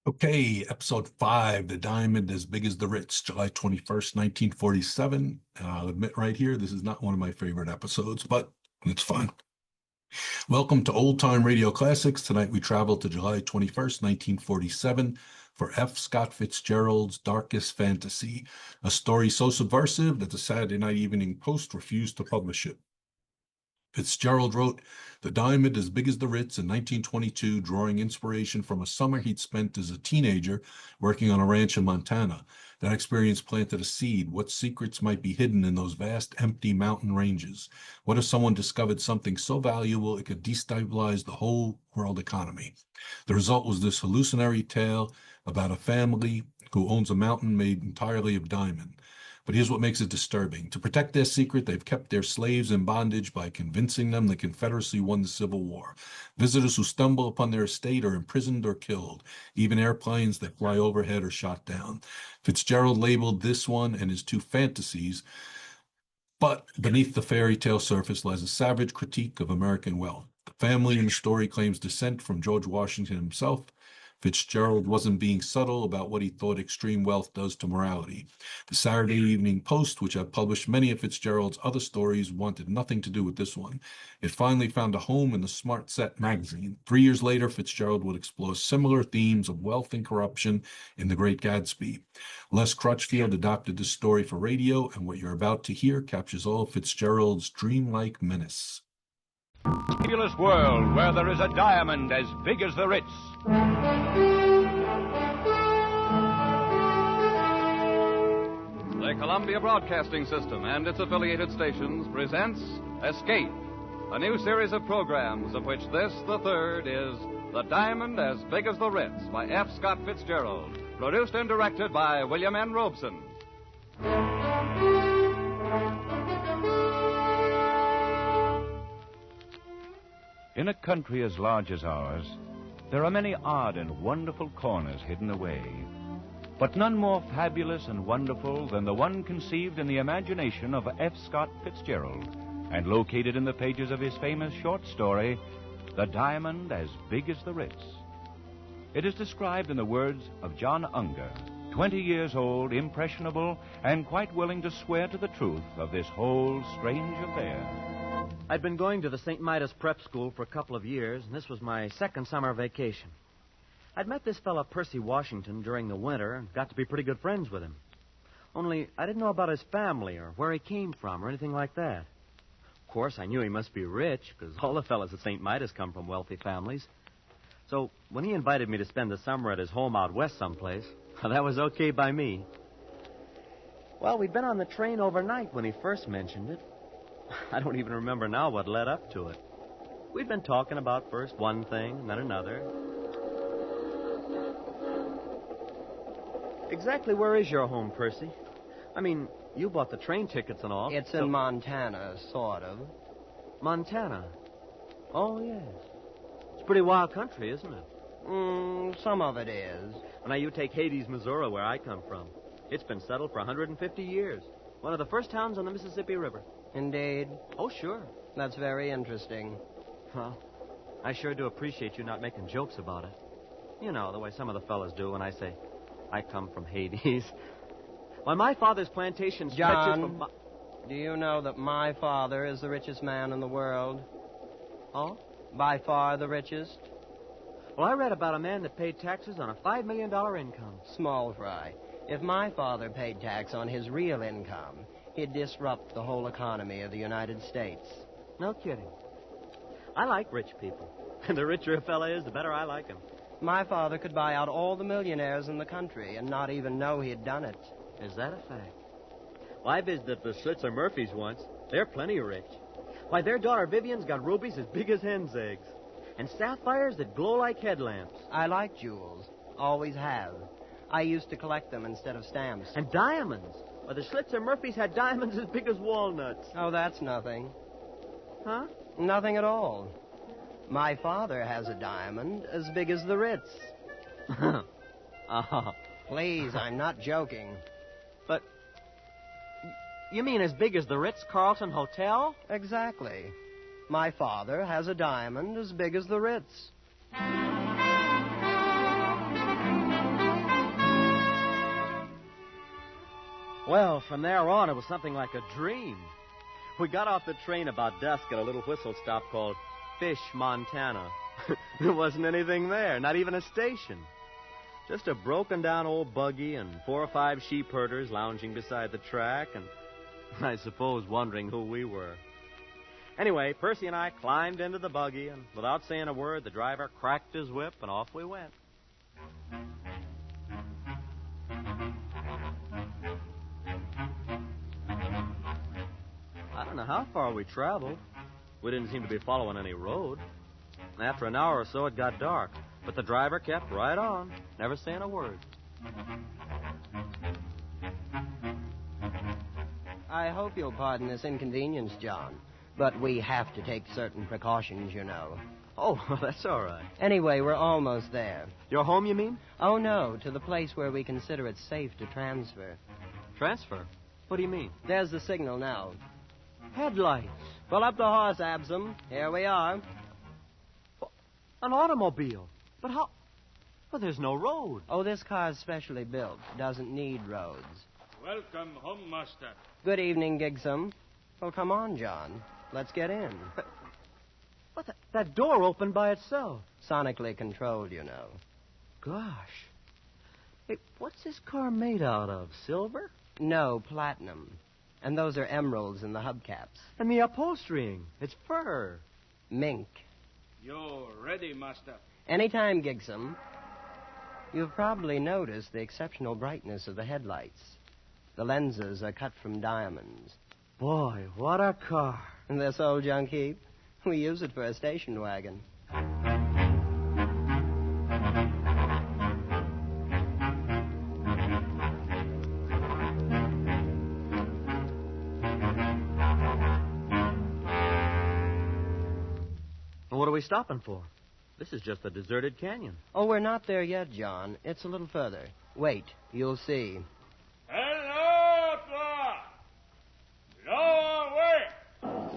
Okay, episode 5, The Diamond as Big as the Ritz, July 21st, 1947. I'll admit right here, this is not one of my favorite episodes, but it's fun. Welcome to Old Time Radio Classics. Tonight we travel to July 21st, 1947 for F. Scott Fitzgerald's Darkest Fantasy, a story so subversive that the Saturday Night Evening Post refused to publish it. Fitzgerald wrote The Diamond as Big as the Ritz in 1922, drawing inspiration from a summer he'd spent as a teenager working on a ranch in Montana. That experience planted a seed. What secrets might be hidden in those vast, empty mountain ranges? What if someone discovered something so valuable it could destabilize the whole world economy? The result was this hallucinatory tale about a family who owns a mountain made entirely of diamond. But here's what makes it disturbing. To protect their secret, they've kept their slaves in bondage by convincing them the Confederacy won the Civil War. Visitors who stumble upon their estate are imprisoned or killed. Even airplanes that fly overhead are shot down. Fitzgerald labeled this one and his two fantasies, but beneath the fairy tale surface lies a savage critique of American wealth. The family in the story claims descent from George Washington himself. Fitzgerald wasn't being subtle about what he thought extreme wealth does to morality. The Saturday Evening Post, which had published many of Fitzgerald's other stories, wanted nothing to do with this one. It finally found a home in the Smart Set magazine. 3 years later, Fitzgerald would explore similar themes of wealth and corruption in The Great Gatsby. Les Crutchfield adopted this story for radio, and what you're about to hear captures all of Fitzgerald's dreamlike menace. Fabulous world where there is a diamond as big as the Ritz. The Columbia Broadcasting System and its affiliated stations presents Escape, a new series of programs of which this, the third, is The Diamond as Big as the Ritz by F. Scott Fitzgerald, produced and directed by William N. Robeson. In a country as large as ours, there are many odd and wonderful corners hidden away, but none more fabulous and wonderful than the one conceived in the imagination of F. Scott Fitzgerald and located in the pages of his famous short story, The Diamond as Big as the Ritz. It is described in the words of John Unger, 20 years old, impressionable, and quite willing to swear to the truth of this whole strange affair. I'd been going to the St. Midas prep school for a couple of years, and this was my second summer vacation. I'd met this fellow Percy Washington during the winter and got to be pretty good friends with him. Only I didn't know about his family or where he came from or anything like that. Of course, I knew he must be rich, because all the fellows at St. Midas come from wealthy families. So when he invited me to spend the summer at his home out west someplace, that was okay by me. Well, we'd been on the train overnight when he first mentioned it. I don't even remember now what led up to it. We'd been talking about first one thing and then another. Exactly where is your home, Percy? I mean, you bought the train tickets and all. It's in Montana, sort of. Montana? Oh, yes. It's pretty wild country, isn't it? Some of it is. Well, now you take Hades, Missouri, where I come from. It's been settled for 150 years. One of the first towns on the Mississippi River. Indeed. Oh, sure. That's very interesting. Well, I sure do appreciate you not making jokes about it. You know, the way some of the fellas do when I say, I come from Hades. Why, my father's plantation stretches from... John, do you know that my father is the richest man in the world? Oh? By far the richest? Well, I read about a man that paid taxes on a $5 million income. Small fry. If my father paid tax on his real income, he'd disrupt the whole economy of the United States. No kidding. I like rich people. And the richer a fella is, the better I like him. My father could buy out all the millionaires in the country and not even know he'd done it. Is that a fact? Well, I visited the Schlitzer Murphys once. They're plenty rich. Why, their daughter Vivian's got rubies as big as hen's eggs. And sapphires that glow like headlamps. I like jewels. Always have. I used to collect them instead of stamps. And diamonds. Why, the Schlitzer Murphys had diamonds as big as walnuts. Oh, that's nothing. Huh? Nothing at all. My father has a diamond as big as the Ritz. Oh. Please, I'm not joking. But you mean as big as the Ritz-Carlton Hotel? Exactly. My father has a diamond as big as the Ritz. Well, from there on, it was something like a dream. We got off the train about dusk at a little whistle stop called Fish, Montana. There wasn't anything there, not even a station. Just a broken-down old buggy and 4 or 5 sheep herders lounging beside the track and, I suppose, wondering who we were. Anyway, Percy and I climbed into the buggy, and without saying a word, the driver cracked his whip, and off we went. I don't know how far we traveled. We didn't seem to be following any road. After an hour or so, it got dark, but the driver kept right on, never saying a word. I hope you'll pardon this inconvenience, John, but we have to take certain precautions, you know. Oh, that's all right. Anyway, we're almost there. You're home, you mean? Oh, no, to the place where we consider it safe to transfer. Transfer? What do you mean? There's the signal now. Headlights. Pull up the horse, Absam. Here we are. An automobile. But how? Well, there's no road. Oh, this car's specially built. Doesn't need roads. Welcome home, Master. Good evening, Gigsum. Well, come on, John. Let's get in. What? That door opened by itself. Sonically controlled, you know. Gosh. Hey, what's this car made out of? Silver? No, platinum. And those are emeralds in the hubcaps. And the upholstering. It's fur. Mink. You're ready, Master. Anytime, Gigsum. You've probably noticed the exceptional brightness of the headlights. The lenses are cut from diamonds. Boy, what a car. And this old junk heap? We use it for a station wagon. What are we stopping for? This is just a deserted canyon. Oh, we're not there yet, John. It's a little further. Wait, you'll see. Hello, Lower away.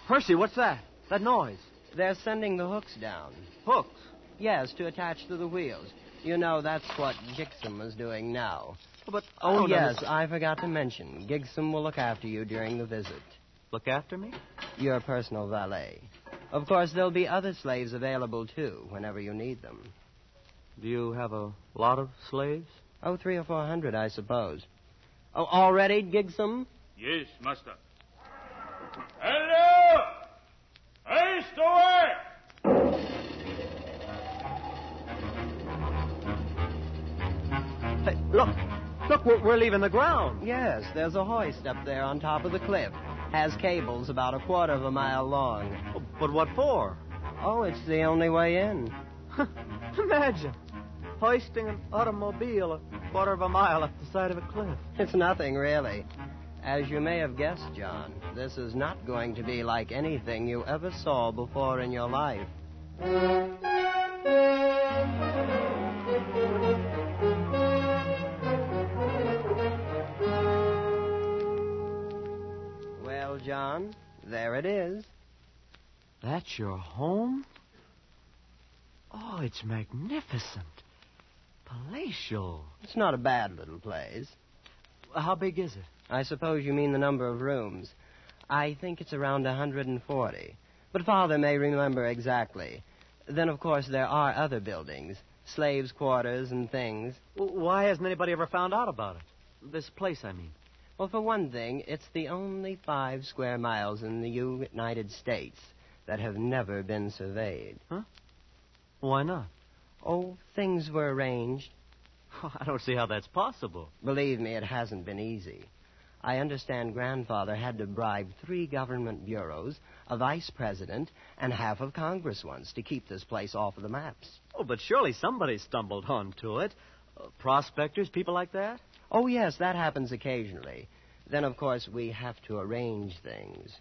Percy, what's that? That noise. They're sending the hooks down. Hooks. Yes, to attach to the wheels. You know, that's what Gigsum is doing now. But Oh, yes, I forgot to mention. Gigsum will look after you during the visit. Look after me? Your personal valet. Of course, there'll be other slaves available, too, whenever you need them. Do you have a lot of slaves? Oh, 300 or 400, I suppose. Oh, all ready, Gigsum? Yes, Master. Hello! Haste away! Hey, look. Look, we're leaving the ground. Yes, there's a hoist up there on top of the cliff. Has cables about a quarter of a mile long. Oh, but what for? Oh, it's the only way in. Imagine. Hoisting an automobile a quarter of a mile up the side of a cliff. It's nothing, really. As you may have guessed, John, this is not going to be like anything you ever saw before in your life. Well, John, there it is. That's your home? Oh, it's magnificent. Palatial. It's not a bad little place. How big is it? I suppose you mean the number of rooms. I think it's around 140. But Father may remember exactly. Then, of course, there are other buildings. Slaves' quarters and things. Why hasn't anybody ever found out about it? This place, I mean. Well, for one thing, it's the only 5 square miles in the United States that have never been surveyed. Huh? Why not? Oh, things were arranged. I don't see how that's possible. Believe me, it hasn't been easy. I understand Grandfather had to bribe 3 government bureaus, a vice president, and half of Congress once to keep this place off of the maps. Oh, but surely somebody stumbled onto it. Prospectors, people like that? Oh, yes, that happens occasionally. Then, of course, we have to arrange things.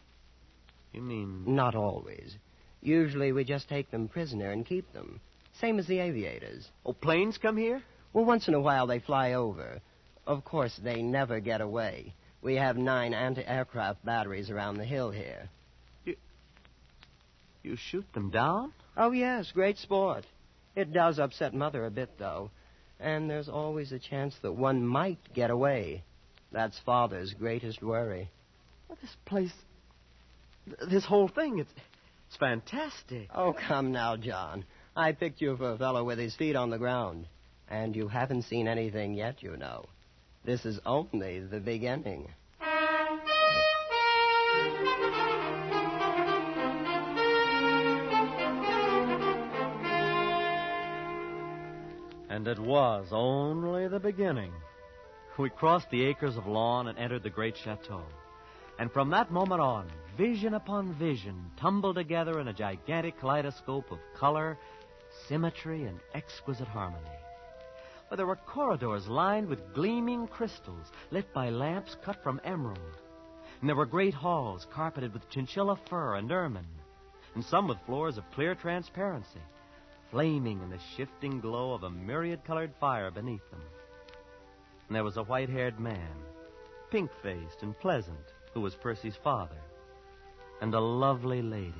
You mean... Not always. Usually we just take them prisoner and keep them. Same as the aviators. Oh, planes come here? Well, once in a while they fly over. Of course, they never get away. We have 9 anti-aircraft batteries around the hill here. You shoot them down? Oh, yes, great sport. It does upset Mother a bit, though. And there's always a chance that one might get away. That's Father's greatest worry. Well, this place, this whole thing, it's fantastic. Oh, come now, John. I picked you for a fellow with his feet on the ground. And you haven't seen anything yet, you know. This is only the beginning. And it was only the beginning. We crossed the acres of lawn and entered the great chateau. And from that moment on, vision upon vision tumbled together in a gigantic kaleidoscope of color, symmetry, and exquisite harmony. But there were corridors lined with gleaming crystals, lit by lamps cut from emerald. And there were great halls carpeted with chinchilla fur and ermine, and some with floors of clear transparency, flaming in the shifting glow of a myriad-colored fire beneath them. And there was a white-haired man, pink-faced and pleasant, who was Percy's father, and a lovely lady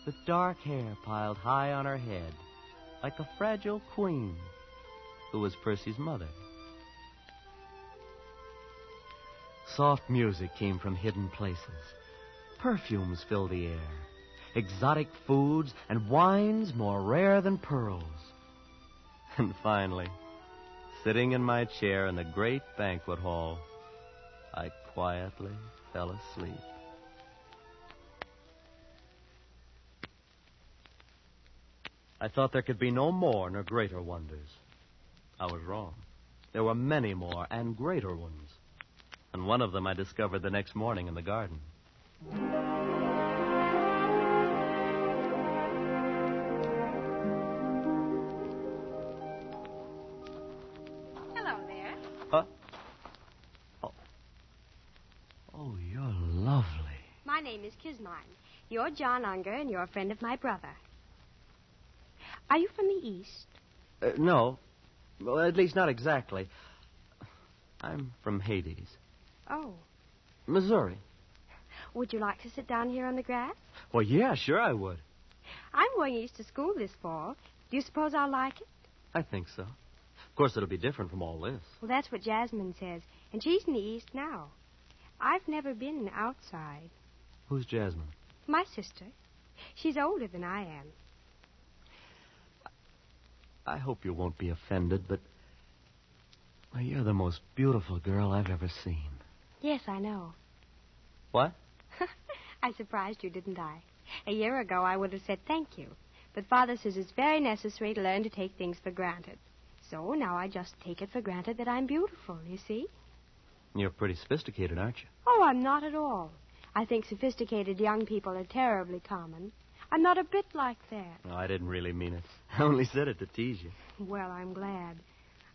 with dark hair piled high on her head, like a fragile queen, who was Percy's mother. Soft music came from hidden places. Perfumes filled the air. Exotic foods and wines more rare than pearls. And finally, sitting in my chair in the great banquet hall, I quietly fell asleep. I thought there could be no more nor greater wonders. I was wrong. There were many more and greater ones. And one of them I discovered the next morning in the garden. Hello there. Huh? Oh, you're lovely. My name is Kismine. You're John Unger, and you're a friend of my brother. Are you from the East? No. Well, at least not exactly. I'm from Hades. Oh. Missouri. Would you like to sit down here on the grass? Well, yeah, sure I would. I'm going east to school this fall. Do you suppose I'll like it? I think so. Of course, it'll be different from all this. Well, that's what Jasmine says, and she's in the East now. I've never been outside. Who's Jasmine? My sister. She's older than I am. I hope you won't be offended, but well, you're the most beautiful girl I've ever seen. Yes, I know. What? I surprised you, didn't I? A year ago, I would have said thank you. But Father says it's very necessary to learn to take things for granted. So now I just take it for granted that I'm beautiful, you see? You're pretty sophisticated, aren't you? Oh, I'm not at all. I think sophisticated young people are terribly common. I'm not a bit like that. No, I didn't really mean it. I only said it to tease you. Well, I'm glad.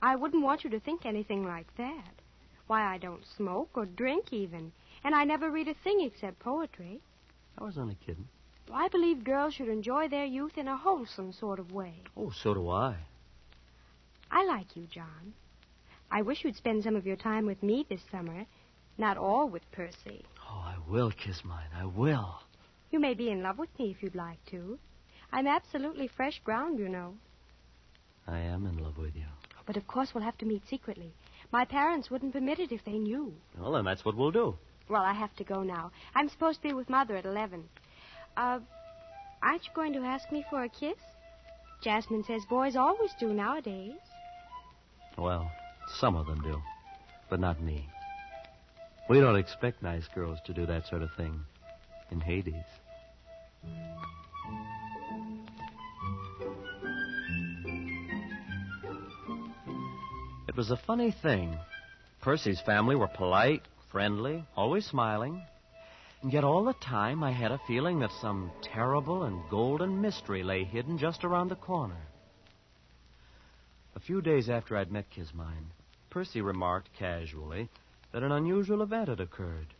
I wouldn't want you to think anything like that. Why, I don't smoke or drink even. And I never read a thing except poetry. I was only kidding. I believe girls should enjoy their youth in a wholesome sort of way. Oh, so do I. I like you, John. I wish you'd spend some of your time with me this summer, not all with Percy. Oh, I will, Kismine. I will. You may be in love with me if you'd like to. I'm absolutely fresh ground, you know. I am in love with you. But of course we'll have to meet secretly. My parents wouldn't permit it if they knew. Well, then that's what we'll do. Well, I have to go now. I'm supposed to be with Mother at 11. Aren't you going to ask me for a kiss? Jasmine says boys always do nowadays. Well, some of them do, but not me. We don't expect nice girls to do that sort of thing in Hades. It was a funny thing. Percy's family were polite, friendly, always smiling. And yet all the time I had a feeling that some terrible and golden mystery lay hidden just around the corner. A few days after I'd met Kismine, Percy remarked casually that an unusual event had occurred.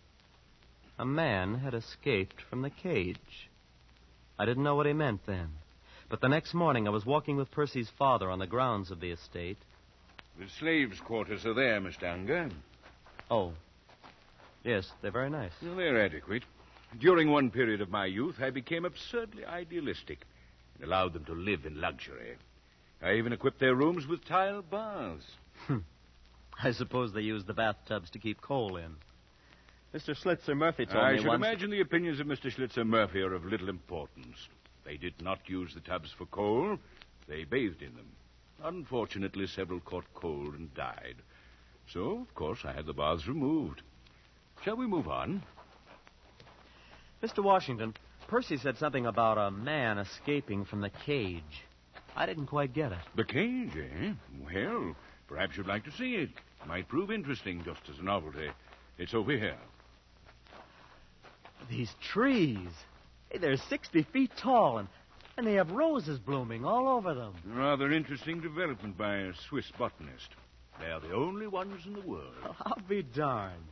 A man had escaped from the cage. I didn't know what he meant then. But the next morning I was walking with Percy's father on the grounds of the estate. The slaves' quarters are there, Mr. Unger. Oh, yes, they're very nice. Well, they're adequate. During one period of my youth, I became absurdly idealistic and allowed them to live in luxury. I even equipped their rooms with tile baths. I suppose they use the bathtubs to keep coal in. Mr. Schlitzer Murphy told I me should once... imagine the opinions of Mr. Schlitzer Murphy are of little importance. They did not use the tubs for coal. They bathed in them. Unfortunately, several caught cold and died. So, of course, I had the baths removed. Shall we move on? Mr. Washington, Percy said something about a man escaping from the cage. I didn't quite get it. The cage, eh? Well, perhaps you'd like to see it. Might prove interesting just as a novelty. It's over here. These trees. Hey, they're 60 feet tall, and they have roses blooming all over them. Rather interesting development by a Swiss botanist. They're the only ones in the world. Oh, I'll be darned.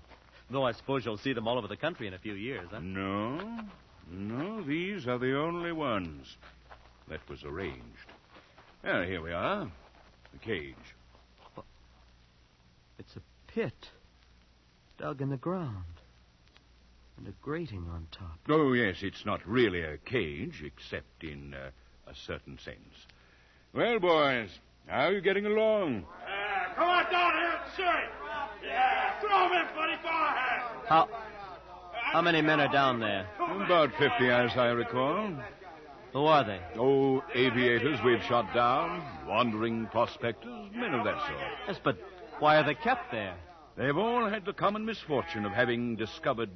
Though I suppose you'll see them all over the country in a few years, huh? No, these are the only ones. That was arranged. Well, here we are. The cage. Well, it's a pit dug in the ground. And a grating on top. Oh, yes, it's not really a cage, except in a certain sense. Well, boys, how are you getting along? Come on down here and see. Yeah, throw him in, buddy. Go ahead. How many men are down there? About 50, as I recall. Who are they? Oh, aviators we've shot down, wandering prospectors, men of that sort. Yes, but why are they kept there? They've all had the common misfortune of having discovered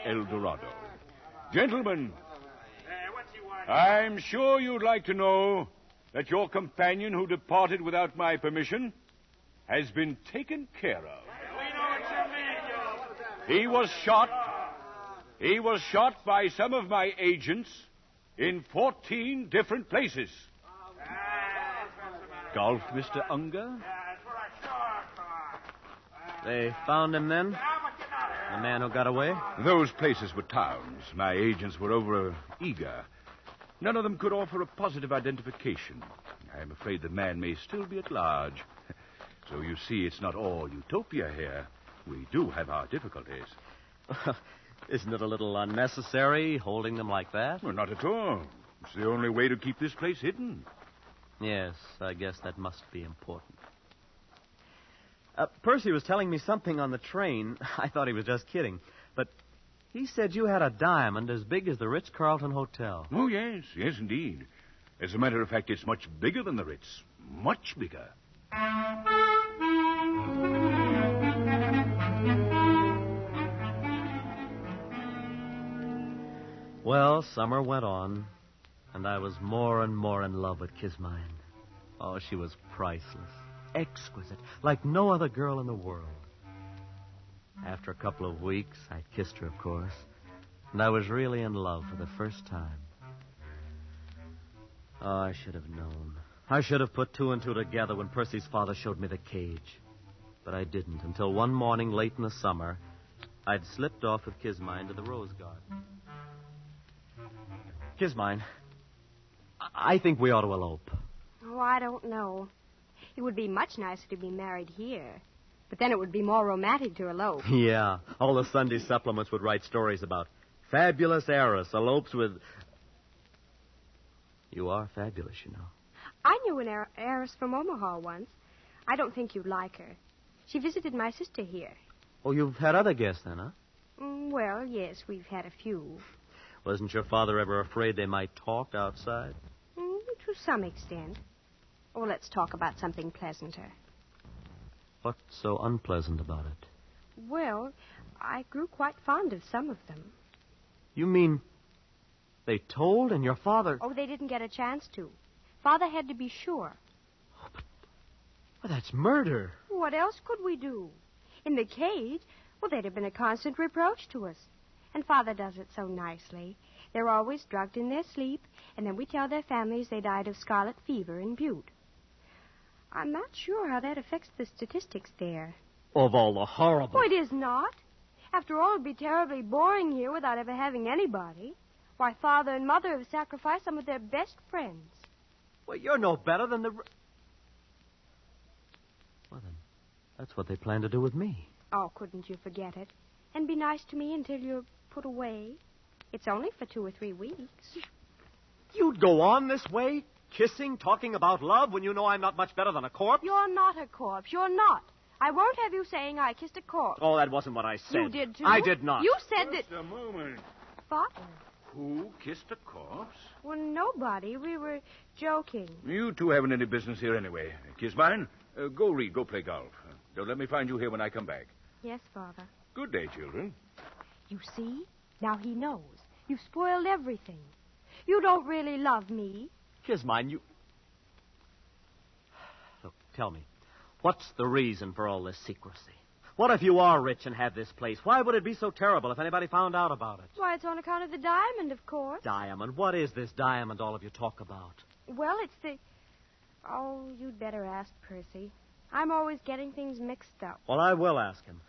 El Dorado. Gentlemen, What's he want? I'm sure you'd like to know that your companion who departed without my permission has been taken care of. We know what you mean, He was shot by some of my agents in 14 different places. Golf, Mr. Unger? They found him then? The man who got away? Those places were towns. My agents were over eager. None of them could offer a positive identification. I'm afraid the man may still be at large. So you see, it's not all utopia here. We do have our difficulties. Isn't it a little unnecessary holding them like that? Well, not at all. It's the only way to keep this place hidden. Yes, I guess that must be important. Percy was telling me something on the train. I thought he was just kidding. But he said you had a diamond as big as the Ritz-Carlton Hotel. Oh, yes, indeed. As a matter of fact, it's much bigger than the Ritz. Much bigger. Well, summer went on, and I was more and more in love with Kismine. Oh, she was priceless, exquisite, like no other girl in the world. After a couple of weeks, I kissed her, of course, and I was really in love for the first time. Oh, I should have known. I should have put two and two together when Percy's father showed me the cage. But I didn't until one morning late in the summer, I'd slipped off with Kismine to the rose garden. Kismine, I think we ought to elope. Oh, I don't know. It would be much nicer to be married here. But then it would be more romantic to elope. Yeah, all the Sunday supplements would write stories about fabulous heiress elopes with... You are fabulous, you know. I knew an heiress from Omaha once. I don't think you'd like her. She visited my sister here. Oh, you've had other guests then, huh? Well, yes, we've had a few. Wasn't your father ever afraid they might talk outside? To some extent. Oh, let's talk about something pleasanter. What's so unpleasant about it? Well, I grew quite fond of some of them. You mean they told and your father... Oh, they didn't get a chance to. Father had to be sure. Oh, but well, that's murder. What else could we do? In the cage, well, they'd have been a constant reproach to us. And Father does it so nicely. They're always drugged in their sleep, and then we tell their families they died of scarlet fever in Butte. I'm not sure how that affects the statistics there. Of all the horrible... Oh, it is not. After all, it'd be terribly boring here without ever having anybody. Why, Father and Mother have sacrificed some of their best friends. Well, you're no better than the... Well, then, that's what they plan to do with me. Oh, couldn't you forget it? And be nice to me until you're put away. It's only for 2 or 3 weeks. You'd go on this way, kissing, talking about love, when you know I'm not much better than a corpse? You're not a corpse. You're not. I won't have you saying I kissed a corpse. Oh, that wasn't what I said. You did, too. I did not. You said Just that... a moment. Father? Who kissed a corpse? Well, nobody. We were joking. You two haven't any business here anyway. Kiss mine. Go read. Go play golf. Don't let me find you here when I come back. Yes, Father. Good day, children. You see? Now he knows. You've spoiled everything. You don't really love me. Kiss mine, you... Look, tell me, what's the reason for all this secrecy? What if you are rich and have this place? Why would it be so terrible if anybody found out about it? Why, it's on account of the diamond, of course. Diamond? What is this diamond all of you talk about? Well, it's the... Oh, you'd better ask Percy. I'm always getting things mixed up. Well, I will ask him.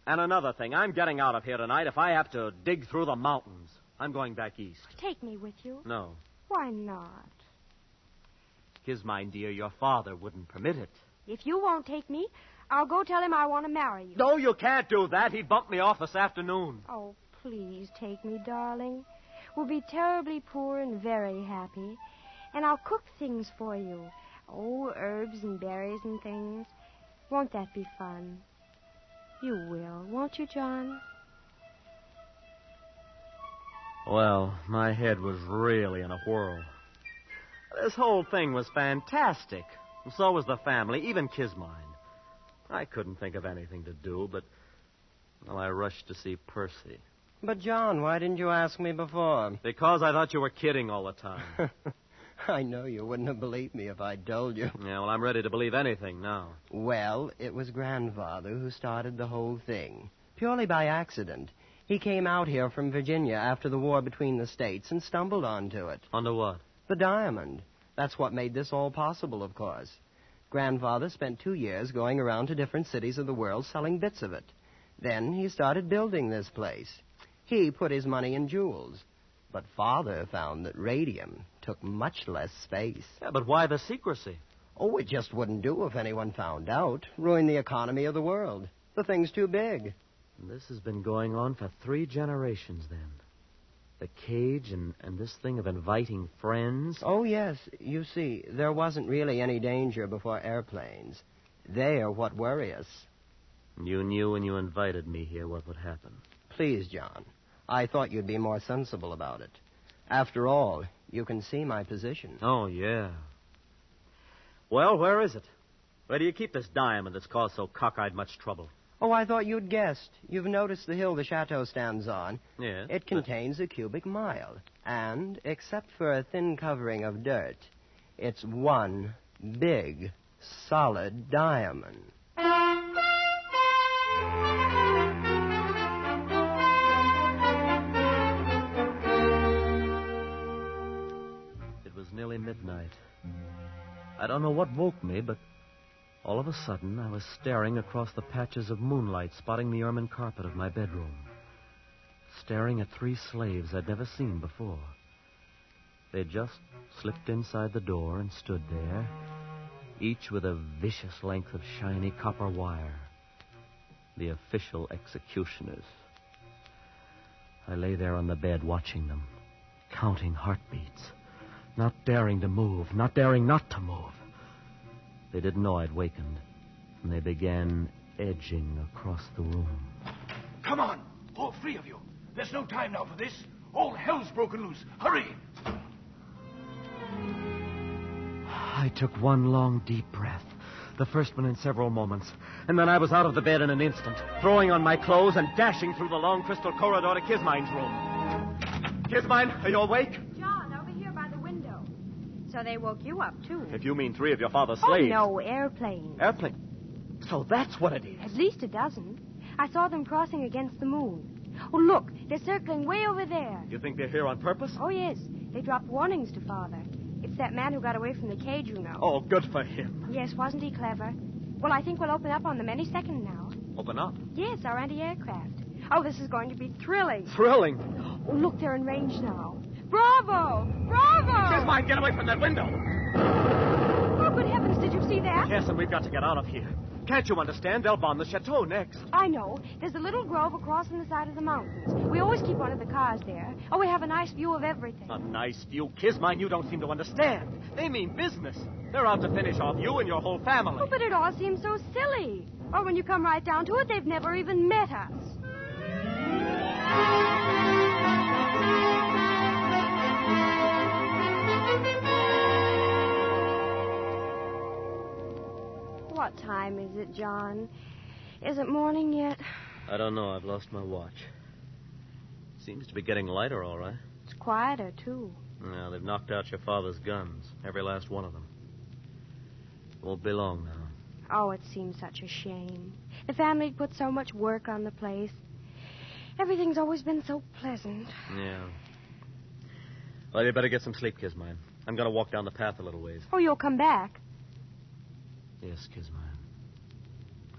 And another thing, I'm getting out of here tonight if I have to dig through the mountains. I'm going back east. Take me with you. No. Why not? Kiss mine, dear, your father wouldn't permit it. If you won't take me, I'll go tell him I want to marry you. No, you can't do that. He bumped me off this afternoon. Oh, please take me, darling. We'll be terribly poor and very happy. And I'll cook things for you. Oh, herbs and berries and things. Won't that be fun? You will, won't you, John? Well, my head was really in a whirl. This whole thing was fantastic. And so was the family, even Kismine. I couldn't think of anything to do, but... Well, I rushed to see Percy. But, John, why didn't you ask me before? Because I thought you were kidding all the time. I know you wouldn't have believed me if I'd told you. Yeah, well, I'm ready to believe anything now. Well, it was Grandfather who started the whole thing. Purely by accident. He came out here from Virginia after the war between the states and stumbled onto it. Onto what? The diamond. That's what made this all possible, of course. Grandfather spent 2 years going around to different cities of the world selling bits of it. Then he started building this place. He put his money in jewels. But Father found that radium took much less space. Yeah, but why the secrecy? Oh, it just wouldn't do if anyone found out. Ruin the economy of the world. The thing's too big. This has been going on for 3 generations, then. The cage and this thing of inviting friends. Oh, yes. You see, there wasn't really any danger before airplanes. They are what worry us. You knew when you invited me here what would happen. Please, John. I thought you'd be more sensible about it. After all, you can see my position. Oh, yeah. Well, where is it? Where do you keep this diamond that's caused so cockeyed much trouble? Oh, I thought you'd guessed. You've noticed the hill the chateau stands on. Yes. It contains a cubic mile. And, except for a thin covering of dirt, it's one big, solid diamond. It was nearly midnight. I don't know what woke me, but all of a sudden I was staring across the patches of moonlight spotting the ermine carpet of my bedroom. Staring at 3 slaves I'd never seen before. They'd just slipped inside the door and stood there, each with a vicious length of shiny copper wire. The official executioners. I lay there on the bed watching them, counting heartbeats, not daring to move, not daring not to move. They didn't know I'd wakened, and they began edging across the room. Come on, all 3 of you. There's no time now for this. All hell's broken loose. Hurry! I took one long, deep breath, the first one in several moments, and then I was out of the bed in an instant, throwing on my clothes and dashing through the long crystal corridor to Kismine's room. Kismine, are you awake? John, over here by the window. So they woke you up, too. If you mean 3 of your father's slaves. Oh, no, airplanes. Airplane? So that's what it is. At least a dozen. I saw them crossing against the moon. Oh, look, they're circling way over there. You think they're here on purpose? Oh, yes. They dropped warnings to Father. It's that man who got away from the cage, you know. Oh, good for him. Yes, wasn't he clever? Well, I think we'll open up on them any second now. Open up? Yes, our anti-aircraft. Oh, this is going to be thrilling. Thrilling. Oh, look, they're in range now. Bravo! Bravo! Kismine, get away from that window. Oh, good heavens, did you see that? Yes, and we've got to get out of here. Can't you understand? They'll bomb the chateau next. I know. There's a little grove across on the side of the mountains. We always keep one of the cars there. Oh, we have a nice view of everything. A nice view. Kismine, you don't seem to understand. They mean business. They're out to finish off you and your whole family. Oh, but it all seems so silly. Or when you come right down to it, they've never even met us. What time is it, John? Is it morning yet? I don't know. I've lost my watch. Seems to be getting lighter, all right. It's quieter, too. Yeah, they've knocked out your father's guns. Every last one of them. Won't be long now. Oh, it seems such a shame. The family put so much work on the place. Everything's always been so pleasant. Yeah. Well, you better get some sleep, Kismine. I'm going to walk down the path a little ways. Oh, you'll come back. Yes, Kismine.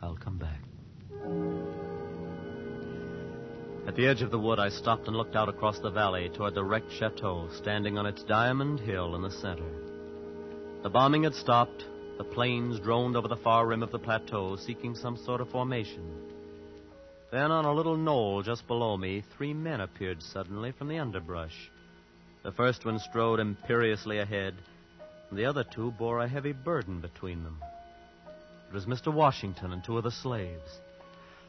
I'll come back. At the edge of the wood, I stopped and looked out across the valley toward the wrecked chateau standing on its diamond hill in the center. The bombing had stopped. The planes droned over the far rim of the plateau, seeking some sort of formation. Then, on a little knoll just below me, 3 men appeared suddenly from the underbrush. The first one strode imperiously ahead, and the other 2 bore a heavy burden between them. It was Mr. Washington and 2 of the slaves.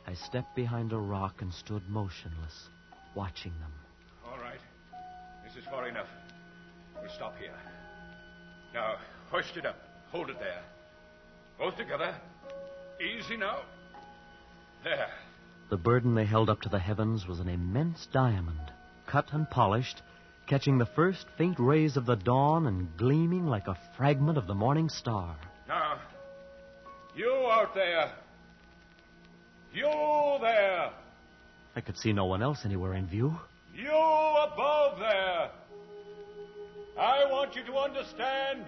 I stepped behind a rock and stood motionless, watching them. All right. This is far enough. We'll stop here. Now, hoist it up. Hold it there. Both together. Easy now. There. The burden they held up to the heavens was an immense diamond, cut and polished, catching the first faint rays of the dawn and gleaming like a fragment of the morning star. Now, you out there. You there. I could see no one else anywhere in view. You above there. I want you to understand,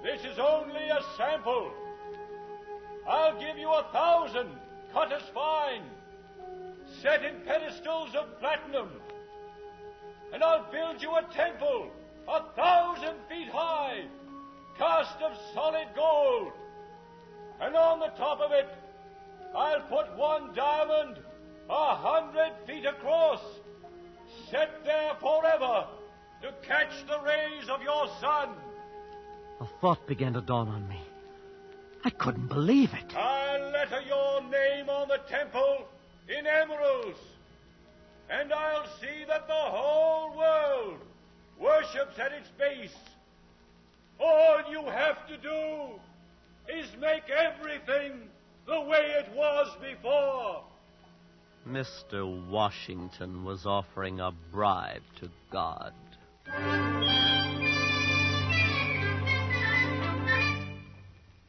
this is only a sample. I'll give you 1,000, cut as fine, set in pedestals of platinum. And I'll build you a temple, 1,000 feet high, cast of solid gold. And on the top of it, I'll put 1 diamond 100 feet across, set there forever to catch the rays of your sun. A thought began to dawn on me. I couldn't believe it. I'll letter your name on the temple in emeralds, and I'll see that the whole world worships at its base. All you have to do is make everything the way it was before. Mr. Washington was offering a bribe to God.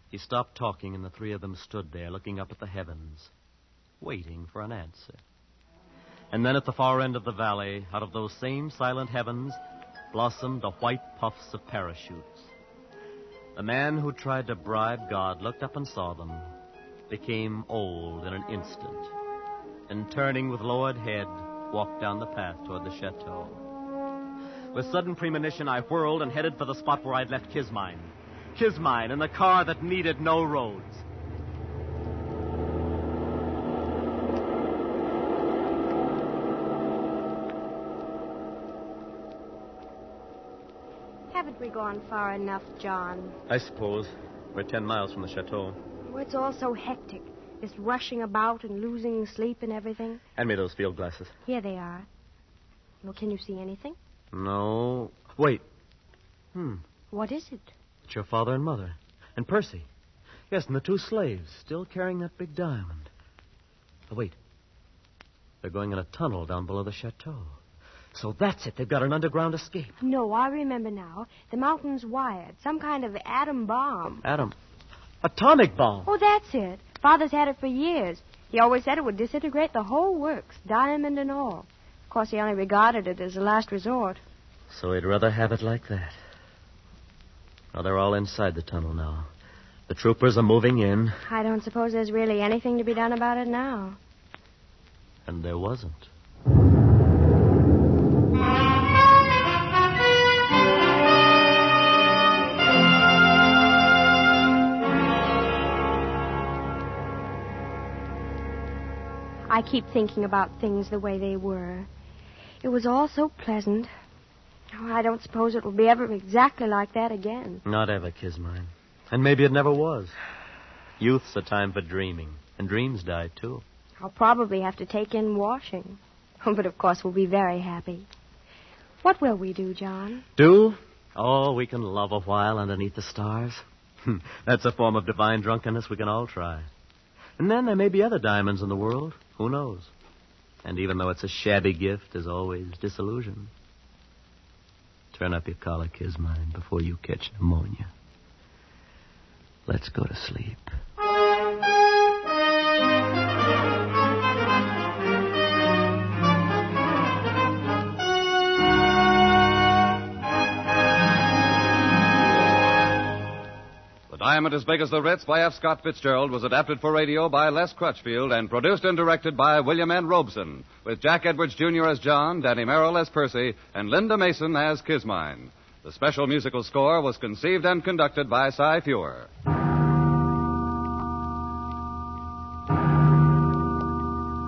He stopped talking, and the 3 of them stood there, looking up at the heavens, waiting for an answer. And then at the far end of the valley, out of those same silent heavens, blossomed the white puffs of parachutes. The man who tried to bribe God looked up and saw them, became old in an instant, and turning with lowered head, walked down the path toward the chateau. With sudden premonition, I whirled and headed for the spot where I'd left Kismine. Kismine in the car that needed no roads. Haven't we gone far enough, John? I suppose. We're 10 miles from the chateau. Oh, it's all so hectic. Just rushing about and losing sleep and everything. Hand me those field glasses. Here they are. Well, can you see anything? No. Wait. What is it? It's your father and mother. And Percy. Yes, and the 2 slaves, still carrying that big diamond. Oh, wait. They're going in a tunnel down below the chateau. So that's it. They've got an underground escape. No, I remember now. The mountain's wired. Some kind of atom bomb. Atomic bomb. Oh, that's it. Father's had it for years. He always said it would disintegrate the whole works, diamond and all. Of course, he only regarded it as a last resort. So he'd rather have it like that. Well, they're all inside the tunnel now. The troopers are moving in. I don't suppose there's really anything to be done about it now. And there wasn't. I keep thinking about things the way they were. It was all so pleasant. Oh, I don't suppose it will be ever exactly like that again. Not ever, Kismine. And maybe it never was. Youth's a time for dreaming. And dreams die, too. I'll probably have to take in washing. But, of course, we'll be very happy. What will we do, John? Do? Oh, we can love a while underneath the stars. That's a form of divine drunkenness we can all try. And then there may be other diamonds in the world. Who knows? And even though it's a shabby gift, there's always disillusion. Turn up your collar, Kismine, before you catch pneumonia. Let's go to sleep. Diamond as Big as the Ritz by F. Scott Fitzgerald was adapted for radio by Les Crutchfield and produced and directed by William N. Robeson, with Jack Edwards Jr. as John, Danny Merrill as Percy, and Linda Mason as Kismine. The special musical score was conceived and conducted by Cy Feuer.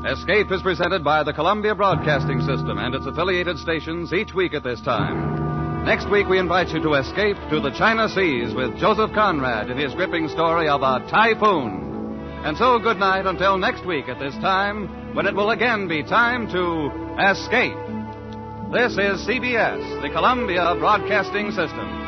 Escape is presented by the Columbia Broadcasting System and its affiliated stations each week at this time. Next week, we invite you to escape to the China Seas with Joseph Conrad in his gripping story of a typhoon. And so, good night until next week at this time, when it will again be time to escape. This is CBS, the Columbia Broadcasting System.